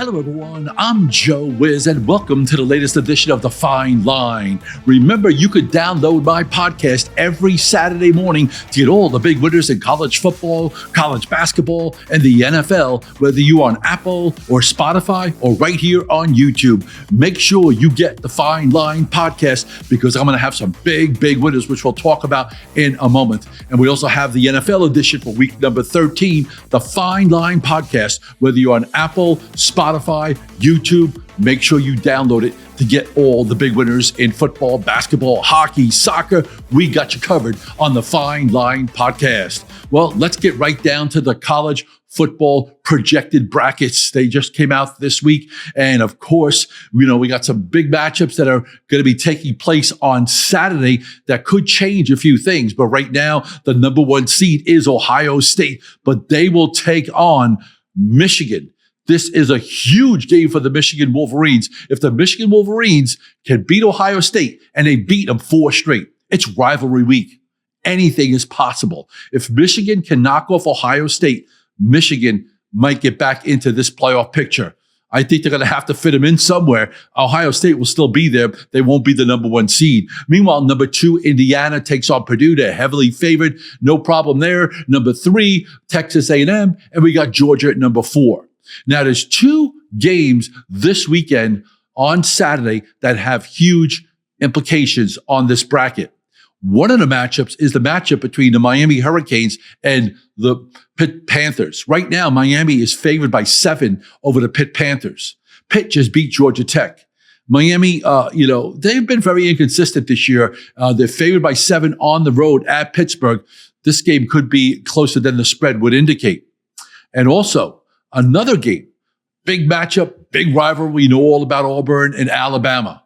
Hello, everyone. I'm Joe Wiz, and welcome to the latest edition of The Fine Line. Remember, you could download my podcast every Saturday morning to get all the big winners in college football, college basketball, and the NFL, whether you're on Apple or Spotify or right here on YouTube. Make sure you get The Fine Line podcast because I'm going to have some big winners, which we'll talk about in a moment. And we also have the NFL edition for week number 13, The Fine Line podcast, whether you're on Apple, Spotify, YouTube. Make sure you download it to get all the big winners in football, basketball, hockey, soccer. We got you covered on the Fine Line podcast. Well, let's get right down to the college football projected brackets. They just came out this week. And of course, we got some big matchups that are going to be taking place on Saturday that could change a few things. But right now, the number one seed is Ohio State, but they will take on Michigan. This is a huge game for the Michigan Wolverines. If the Michigan Wolverines can beat Ohio State and they beat them 4 straight, it's rivalry week. Anything is possible. If Michigan can knock off Ohio State, Michigan might get back into this playoff picture. I think they're going to have to fit them in somewhere. Ohio State will still be there. They won't be the number one seed. Meanwhile, number 2, Indiana takes on Purdue. They're heavily favored. No problem there. Number 3, Texas A&M. And we got Georgia at number 4. Now, there's 2 games this weekend on Saturday that have huge implications on this bracket. One of the matchups is the matchup between the Miami Hurricanes and the Pitt Panthers. Right now, Miami is favored by 7 over the Pitt Panthers. Pitt just beat Georgia Tech. Miami, they've been very inconsistent this year. They're favored by 7 on the road at Pittsburgh. This game could be closer than the spread would indicate. And also, another game, big matchup, big rivalry. We know all about Auburn and Alabama.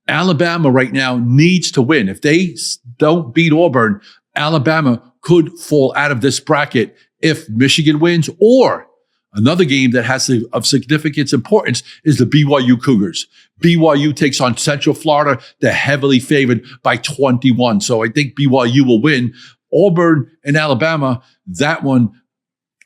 Alabama right now needs to win. If they don't beat Auburn, Alabama could fall out of this bracket if Michigan wins. Or another game that has of significance importance is the BYU Cougars. BYU takes on Central Florida. They're heavily favored by 21. So I think BYU will win. Auburn and Alabama, that one,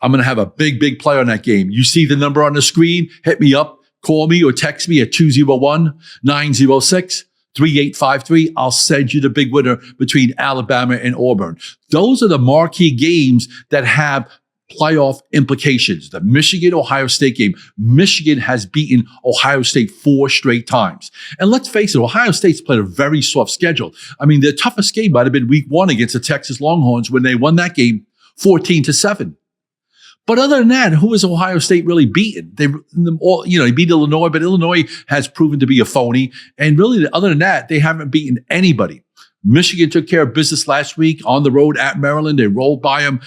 I'm going to have a big play on that game. You see the number on the screen, hit me up, call me or text me at 201-906-3853. I'll send you the big winner between Alabama and Auburn. Those are the marquee games that have playoff implications. The Michigan-Ohio State game. Michigan has beaten Ohio State 4 straight times. And let's face it, Ohio State's played a very soft schedule. I mean, their toughest game might have been week 1 against the Texas Longhorns when they won that game 14-7. But other than that, who has Ohio State really beaten? They beat Illinois, but Illinois has proven to be a phony. And really, other than that, they haven't beaten anybody. Michigan took care of business last week on the road at Maryland. They rolled by them.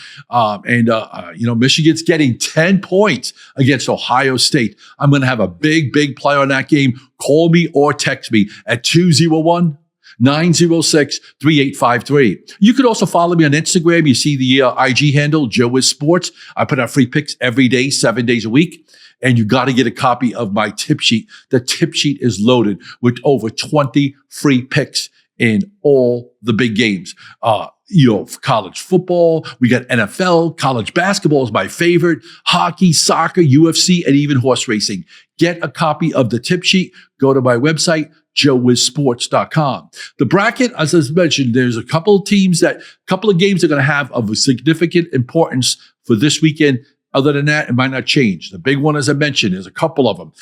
Michigan's getting 10 points against Ohio State. I'm going to have a big play on that game. Call me or text me at 201-906-3853. You could also follow me on Instagram. You see the IG handle, Joe Wiz Sports. I put out free picks every day, 7 days a week. And you got to get a copy of my tip sheet. The tip sheet is loaded with over 20 free picks in all the big games. College football, we got NFL, college basketball is my favorite, hockey, soccer, UFC, and even horse racing. Get a copy of the tip sheet. Go to my website, joewizsports.com. The bracket, as I mentioned, there's a couple of games that are going to have of a significant importance for this weekend. Other than that, it might not change. The big one, as I mentioned, there's a couple of them.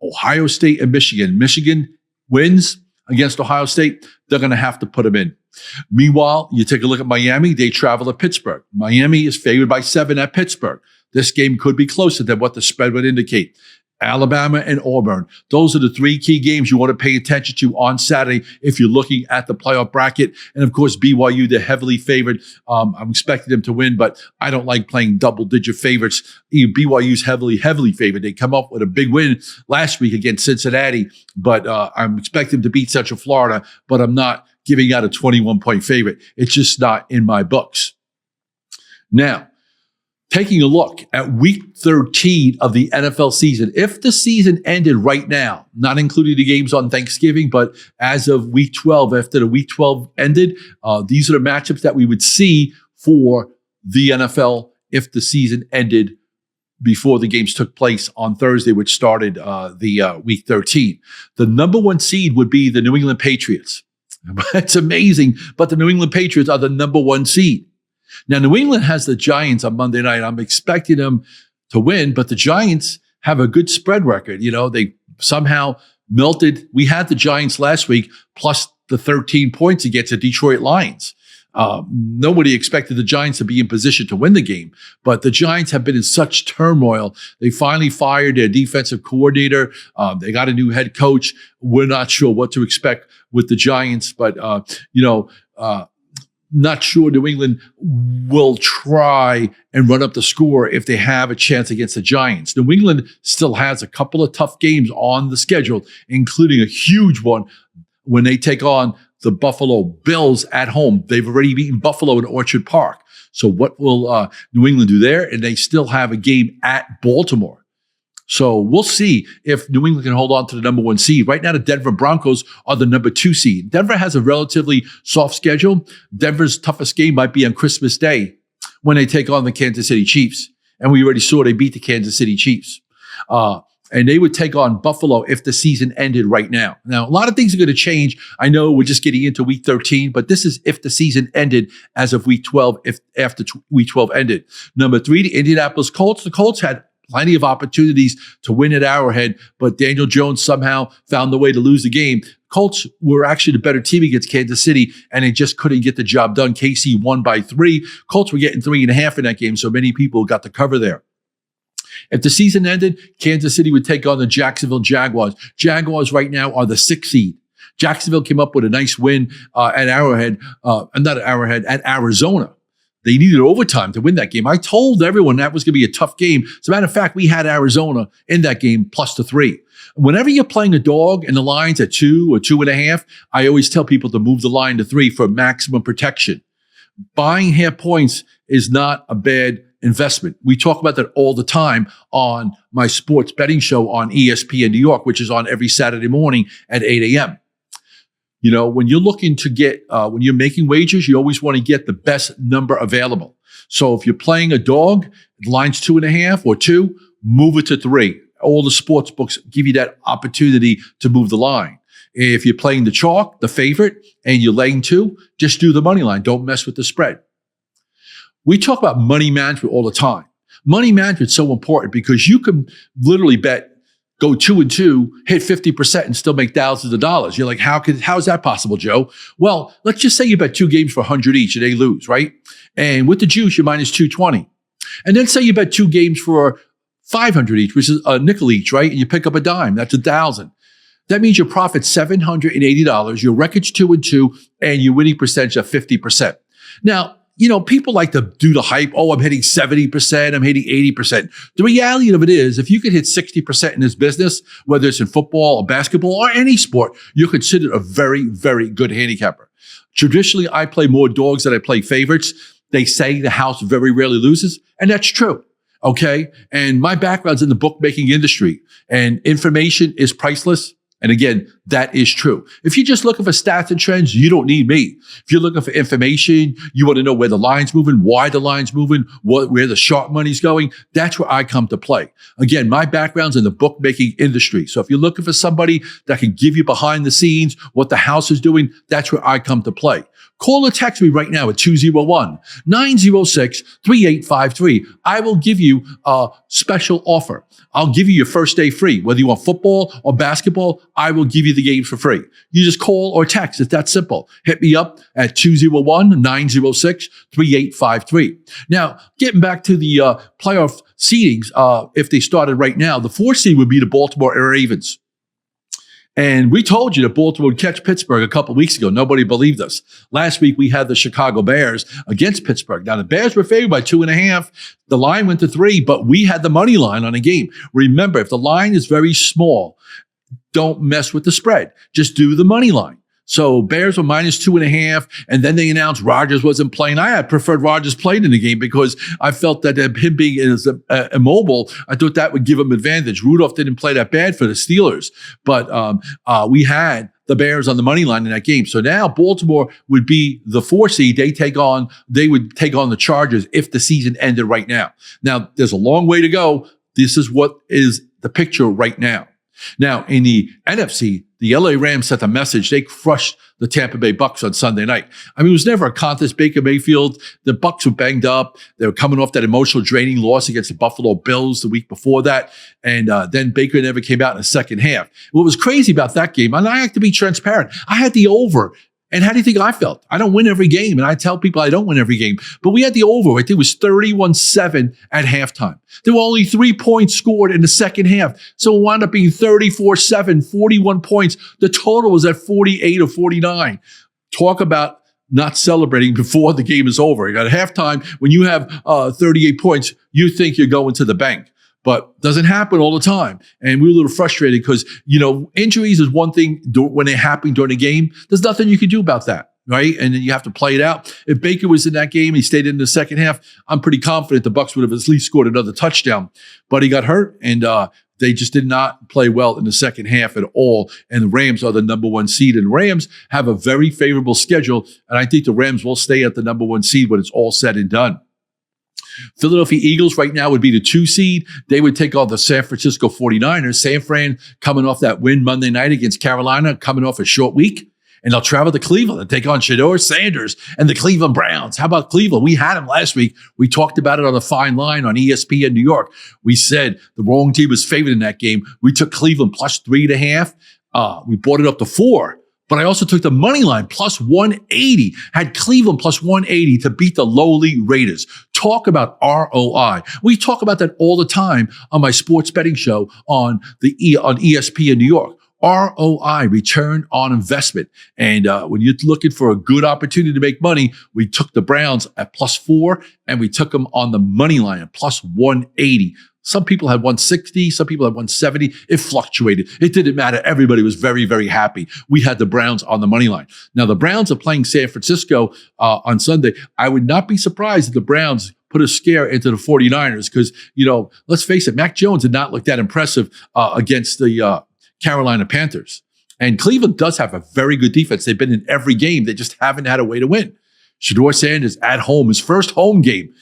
Ohio State and Michigan. Michigan wins against Ohio State, they're going to have to put them in. Meanwhile, you take a look at Miami. They travel to Pittsburgh. Miami is favored by 7 at Pittsburgh. This game could be closer than what the spread would indicate. Alabama and Auburn. Those are the 3 key games you want to pay attention to on Saturday if you're looking at the playoff bracket. And of course, BYU, they're heavily favored. I'm expecting them to win, but I don't like playing double-digit favorites. BYU's heavily favored. They come up with a big win last week against Cincinnati, but I'm expecting them to beat Central Florida, but I'm not giving out a 21-point favorite. It's just not in my books. Now, taking a look at week 13 of the NFL season. If the season ended right now, not including the games on Thanksgiving, but as of week 12, after the week 12 ended, these are the matchups that we would see for the NFL if the season ended before the games took place on Thursday, which started the week 13. The number one seed would be the New England Patriots. It's amazing, but the New England Patriots are the number one seed. Now, New England has the Giants on Monday night. I'm expecting them to win, but the Giants have a good spread record. You know, they somehow melted. We had the Giants last week, plus the 13 points against the Detroit Lions. Nobody expected the Giants to be in position to win the game, but the Giants have been in such turmoil. They finally fired their defensive coordinator. They got a new head coach. We're not sure what to expect with the Giants, but, not sure New England will try and run up the score if they have a chance against the Giants. New England still has a couple of tough games on the schedule, including a huge one when they take on the Buffalo Bills at home. They've already beaten Buffalo in Orchard Park. So what will New England do there? And they still have a game at Baltimore. So we'll see if New England can hold on to the number one seed. Right now, the Denver Broncos are the number two seed. Denver has a relatively soft schedule. Denver's toughest game might be on Christmas Day when they take on the Kansas City Chiefs. And we already saw they beat the Kansas City Chiefs. And they would take on Buffalo if the season ended right now. Now, a lot of things are going to change. I know we're just getting into week 13, but this is if the season ended as of week 12, if after week 12 ended. Number three, the Indianapolis Colts. The Colts had plenty of opportunities to win at Arrowhead, but Daniel Jones somehow found the way to lose the game. Colts were actually the better team against Kansas City, and they just couldn't get the job done. KC won by 3. Colts were getting 3.5 in that game, so many people got the cover there. If the season ended, Kansas City would take on the Jacksonville Jaguars. Jaguars right now are the 6th seed. Jacksonville came up with a nice win at Arrowhead, not at Arrowhead, at Arizona. They needed overtime to win that game. I told everyone that was going to be a tough game. As a matter of fact, we had Arizona in that game plus the 3. Whenever you're playing a dog and the line's at 2 or 2.5, I always tell people to move the line to 3 for maximum protection. Buying half points is not a bad investment. We talk about that all the time on my sports betting show on ESPN New York, which is on every Saturday morning at 8 a.m. You know, when you're looking to get, when you're making wagers, you always want to get the best number available. So if you're playing a dog, the line's 2.5 or 2, move it to 3. All the sports books give you that opportunity to move the line. If you're playing the chalk, the favorite, and you're laying 2, just do the money line. Don't mess with the spread. We talk about money management all the time. Money management is so important because you can literally bet, go 2-2, hit 50% and still make thousands of dollars. You're like, how is that possible, Joe? Well, let's just say you bet 2 games for 100 each and they lose, right? And with the juice, you're minus 220. And then say you bet 2 games for 500 each, which is a nickel each, right? And you pick up a dime, that's 1,000. That means your profit's $780, your record's 2-2, and your winning percentage of 50%. Now, you know, people like to do the hype. Oh, I'm hitting 70%. I'm hitting 80%. The reality of it is, if you could hit 60% in this business, whether it's in football or basketball or any sport, you're considered a very, very good handicapper. Traditionally, I play more dogs than I play favorites. They say the house very rarely loses, and that's true. Okay. And my background's in the bookmaking industry, and information is priceless. And again, that is true. If you're just looking for stats and trends, you don't need me. If you're looking for information, you want to know where the line's moving, why the line's moving, where the sharp money's going, that's where I come to play. Again, my background's in the bookmaking industry. So if you're looking for somebody that can give you behind the scenes what the house is doing, that's where I come to play. Call or text me right now at 201-906-3853. I will give you a special offer. I'll give you your first day free. Whether you want football or basketball, I will give you the games for free. You just call or text. It's that simple. Hit me up at 201-906-3853. Now, getting back to the playoff seedings, if they started right now, the 4th seed would be the Baltimore Ravens. And we told you that Baltimore would catch Pittsburgh a couple of weeks ago. Nobody believed us. Last week, we had the Chicago Bears against Pittsburgh. Now, the Bears were favored by 2.5. The line went to 3, but we had the money line on the game. Remember, if the line is very small, don't mess with the spread. Just do the money line. So Bears were -2.5, and then they announced Rodgers wasn't playing. I had preferred Rodgers playing in the game because I felt that him being immobile, I thought that would give him advantage. Rudolph didn't play that bad for the Steelers, but we had the Bears on the money line in that game. So now Baltimore would be the 4 seed. They would take on the Chargers if the season ended right now. Now, there's a long way to go. This is what is the picture right now. Now, in the NFC, the LA Rams sent a message. They crushed the Tampa Bay Bucks on Sunday night. I mean, it was never a contest. Baker Mayfield, the Bucks were banged up. They were coming off that emotional, draining loss against the Buffalo Bills the week before that. And then Baker never came out in the second half. What was crazy about that game, and I have to be transparent, I had the over. And how do you think I felt? I don't win every game. And I tell people I don't win every game. But we had the over. I think it was 31-7 at halftime. There were only 3 points scored in the second half. So it wound up being 34-7, 41 points. The total was at 48 or 49. Talk about not celebrating before the game is over. At halftime, when you have 38 points, you think you're going to the bank. But doesn't happen all the time. And we were a little frustrated because, injuries is one thing when they're happening during the game. There's nothing you can do about that, right? And then you have to play it out. If Baker was in that game, he stayed in the second half, I'm pretty confident the Bucs would have at least scored another touchdown. But he got hurt, and they just did not play well in the second half at all. And the Rams are the number 1 seed. And the Rams have a very favorable schedule. And I think the Rams will stay at the number 1 seed when it's all said and done. Philadelphia Eagles right now would be the 2 seed. They would take on the San Francisco 49ers. San Fran coming off that win Monday night against Carolina, coming off a short week. And they'll travel to Cleveland and take on Shedeur Sanders and the Cleveland Browns. How about Cleveland? We had them last week. We talked about it on the Fine Line on ESPN New York. We said the wrong team was favored in that game. We took Cleveland plus 3.5. We brought it up to 4. But I also took the money line plus 180, had Cleveland plus 180 to beat the lowly Raiders. Talk about ROI. We talk about that all the time on my sports betting show on ESPN New York. ROI, return on investment. And when you're looking for a good opportunity to make money, we took the Browns at plus 4 and we took them on the money line at plus 180. Some people had 160, some people had 170. It fluctuated. It didn't matter. Everybody was very, very happy. We had the Browns on the money line. Now, the Browns are playing San Francisco on Sunday. I would not be surprised if the Browns put a scare into the 49ers because, let's face it, Mac Jones did not look that impressive against the Carolina Panthers. And Cleveland does have a very good defense. They've been in every game. They just haven't had a way to win. Shedeur Sanders at home, his first home game.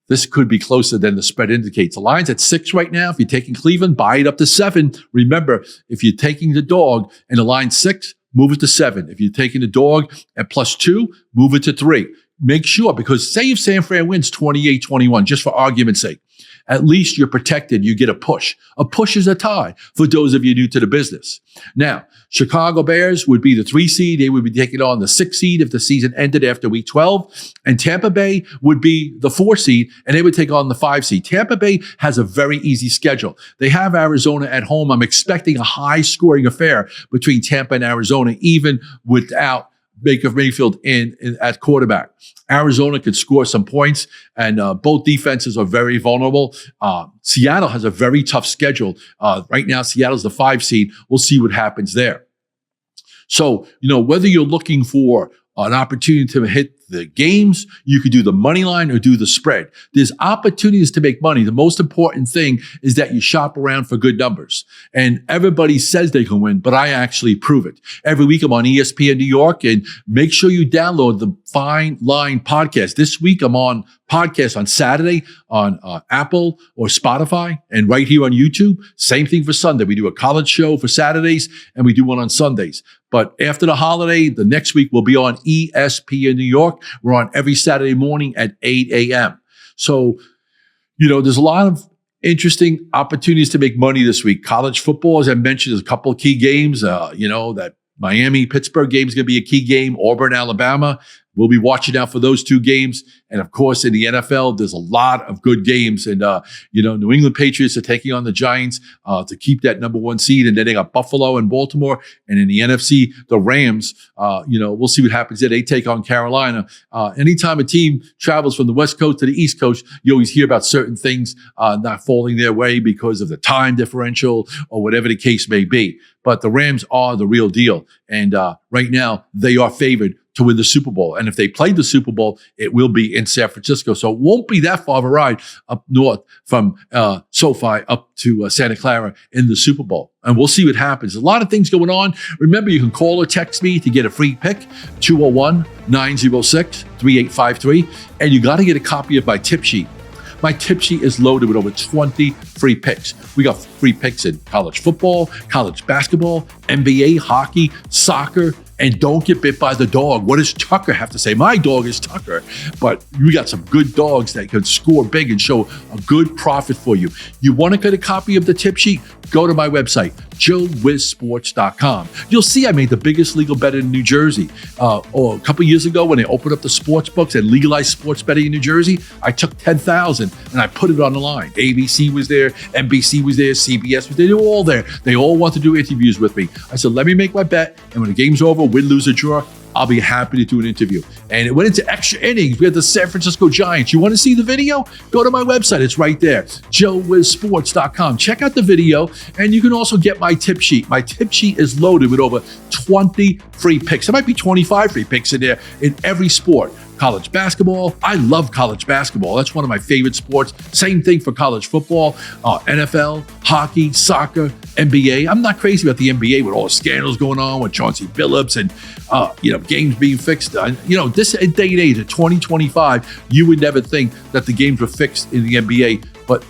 This could be closer than the spread indicates. The line's at 6 right now. If you're taking Cleveland, buy it up to 7. Remember, if you're taking the dog and the line's 6, move it to 7. If you're taking the dog at plus 2, move it to 3. Make sure, because say if San Fran wins 28-21, just for argument's sake, at least you're protected. You get a push. A push is a tie for those of you new to the business. Now, Chicago Bears would be the 3 seed. They would be taking on the 6 seed if the season ended after week 12. And Tampa Bay would be the 4 seed, and they would take on the 5 seed. Tampa Bay has a very easy schedule. They have Arizona at home. I'm expecting a high-scoring affair between Tampa and Arizona, even without Baker Mayfield in at quarterback. Arizona could score some points, and both defenses are very vulnerable. Seattle has a very tough schedule. Right now, Seattle's the 5 seed. We'll see what happens there. So, whether you're looking for an opportunity to hit the games, you could do the money line or do the spread. There's opportunities to make money. The most important thing is that you shop around for good numbers. And everybody says they can win, but I actually prove it. Every week I'm on ESPN New York, and make sure you download the Fine Line podcast. This week I'm on podcast on Saturday on Apple or Spotify, and right here on YouTube. Same thing for Sunday. We do a college show for Saturdays, and we do one on Sundays. But after the holiday, the next week we'll be on ESPN New York. We're on every Saturday morning at 8 a.m. So, there's a lot of interesting opportunities to make money this week. College football, as I mentioned, there's a couple of key games. That Miami-Pittsburgh game is going to be a key game. Auburn-Alabama we'll be watching out for those two games. And of course, in the NFL, there's a lot of good games. And, New England Patriots are taking on the Giants to keep that number one seed. And then they got Buffalo and Baltimore. And in the NFC, the Rams, we'll see what happens there. They take on Carolina. Anytime a team travels from the West Coast to the East Coast, you always hear about certain things not falling their way because of the time differential or whatever the case may be. But the Rams are the real deal. And right now, they are favored to win the Super Bowl. And if they play the Super Bowl, it will be in San Francisco. So it won't be that far of a ride up north from SoFi up to Santa Clara in the Super Bowl. And we'll see what happens. A lot of things going on. Remember, you can call or text me to get a free pick, 201-906-3853. And you got to get a copy of my tip sheet. My tip sheet is loaded with over 20 free picks. We got free picks in college football, college basketball, NBA, hockey, soccer, and don't get bit by the dog. What does Tucker have to say? My dog is Tucker, but we got some good dogs that can score big and show a good profit for you. You want to get a copy of the tip sheet? Go to my website, joewizsports.com. You'll see I made the biggest legal bet in New Jersey. A couple years ago when they opened up the sports books and legalized sports betting in New Jersey, I took $10,000 and I put it on the line. ABC was there, NBC was there, CBS was there. They were all there. They all wanted to do interviews with me. I said, let me make my bet. And when the game's over, win, lose, or draw, I'll be happy to do an interview. And it went into extra innings. We had the San Francisco Giants. You want to see the video? Go to my website. It's right there, joewizsports.com. Check out the video, and you can also get my tip sheet. My tip sheet is loaded with over 20 free picks. There might be 25 free picks in there in every sport. College basketball. I love college basketball. That's one of my favorite sports. Same thing for college football, NFL, hockey, soccer, NBA. I'm not crazy about the NBA with all the scandals going on with Chauncey Billups and, games being fixed. This day and age of 2025, you would never think that the games were fixed in the NBA, but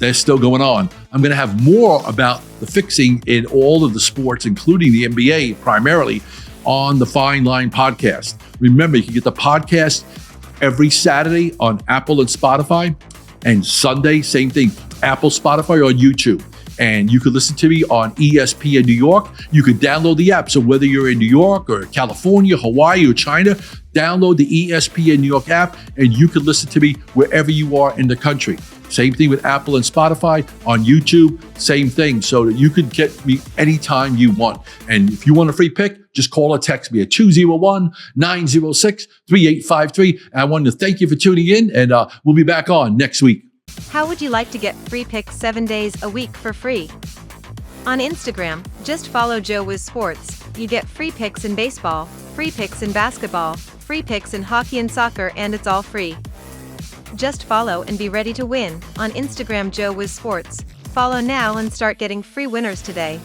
they're still going on. I'm going to have more about the fixing in all of the sports, including the NBA primarily, on the Fine Line podcast. Remember, you can get the podcast every Saturday on Apple and Spotify, and Sunday, same thing, Apple, Spotify, or YouTube. And you can listen to me on ESPN New York. You can download the app. So whether you're in New York or California, Hawaii, or China, download the ESPN New York app, and you can listen to me wherever you are in the country. Same thing with Apple and Spotify. On YouTube, same thing, so that you can get me anytime you want. And if you want a free pick, just call or text me at 201-906-3853. And I wanted to thank you for tuning in, and we'll be back on next week. How would you like to get free picks 7 days a week for free? On Instagram, just follow Joe Wiz Sports. You get free picks in baseball, free picks in basketball, free picks in hockey and soccer, and it's all free. Just follow and be ready to win on Instagram, Joe Wiz Sports. Follow now and start getting free winners today.